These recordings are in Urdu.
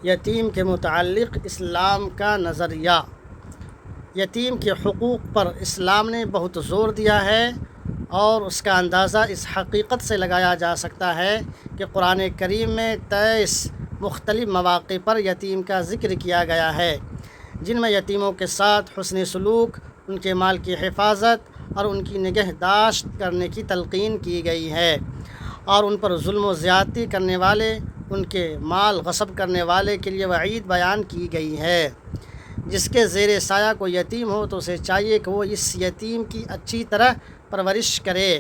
یتیم کے متعلق اسلام کا نظریہ۔ یتیم کے حقوق پر اسلام نے بہت زور دیا ہے، اور اس کا اندازہ اس حقیقت سے لگایا جا سکتا ہے کہ قرآن کریم میں 23 مختلف مواقع پر یتیم کا ذکر کیا گیا ہے، جن میں یتیموں کے ساتھ حسن سلوک، ان کے مال کی حفاظت اور ان کی نگہداشت کرنے کی تلقین کی گئی ہے، اور ان پر ظلم و زیادتی کرنے والے، ان کے مال غصب کرنے والے کے لیے وعید بیان کی گئی ہے۔ جس کے زیر سایہ کو یتیم ہو تو اسے چاہیے کہ وہ اس یتیم کی اچھی طرح پرورش کرے۔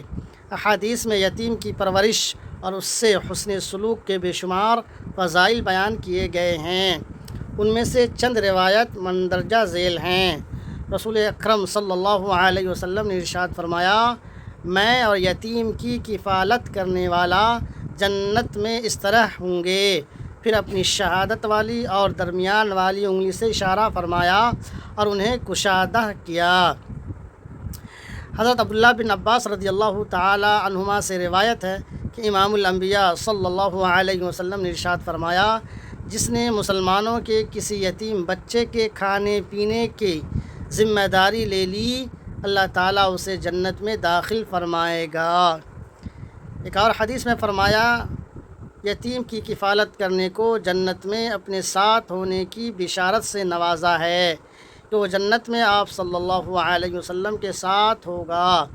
احادیث میں یتیم کی پرورش اور اس سے حسن سلوک کے بے شمار فضائل بیان کیے گئے ہیں۔ ان میں سے چند روایت مندرجہ ذیل ہیں۔ رسول اکرم صلی اللہ علیہ وسلم نے ارشاد فرمایا، میں اور یتیم کی کفالت کرنے والا جنت میں اس طرح ہوں گے۔ پھر اپنی شہادت والی اور درمیان والی انگلی سے اشارہ فرمایا اور انہیں کشادہ کیا۔ حضرت عبداللہ بن عباس رضی اللہ تعالی عنہما سے روایت ہے کہ امام الانبیاء صلی اللہ علیہ وسلم نے ارشاد فرمایا، جس نے مسلمانوں کے کسی یتیم بچے کے کھانے پینے کی ذمہ داری لے لی، اللہ تعالیٰ اسے جنت میں داخل فرمائے گا۔ ایک اور حدیث میں فرمایا، یتیم کی کفالت کرنے کو جنت میں اپنے ساتھ ہونے کی بشارت سے نوازا ہے کہ وہ جنت میں آپ صلی اللہ علیہ وسلم کے ساتھ ہوگا۔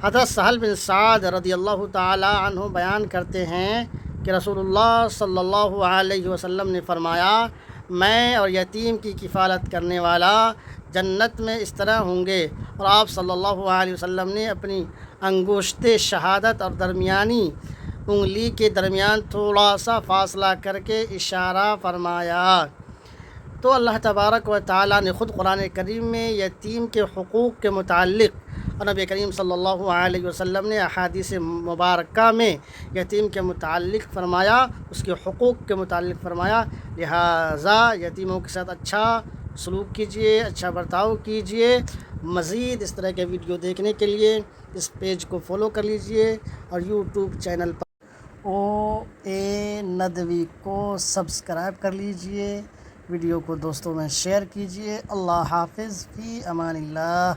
حضرت سہل بن سعد رضی اللہ تعالی عنہ بیان کرتے ہیں کہ رسول اللہ صلی اللہ علیہ وسلم نے فرمایا، میں اور یتیم کی کفالت کرنے والا جنت میں اس طرح ہوں گے، اور آپ صلی اللہ علیہ وسلم نے اپنی انگشت شہادت اور درمیانی انگلی کے درمیان تھوڑا سا فاصلہ کر کے اشارہ فرمایا۔ تو اللہ تبارک و تعالیٰ نے خود قرآن کریم میں یتیم کے حقوق کے متعلق، اور نبی کریم صلی اللہ علیہ وسلم نے احادیث مبارکہ میں یتیم کے متعلق فرمایا، اس کے حقوق کے متعلق فرمایا، لہٰذا یتیموں کے ساتھ اچھا سلوک کیجیے، اچھا برتاؤ کیجیے۔ مزید اس طرح کے ویڈیو دیکھنے کے لیے اس پیج کو فالو کر لیجیے، اور یوٹیوب چینل پر OA ندوی کو سبسکرائب کر لیجیے۔ ویڈیو کو دوستوں میں شیئر کیجیے۔ اللہ حافظ، فی امان اللہ۔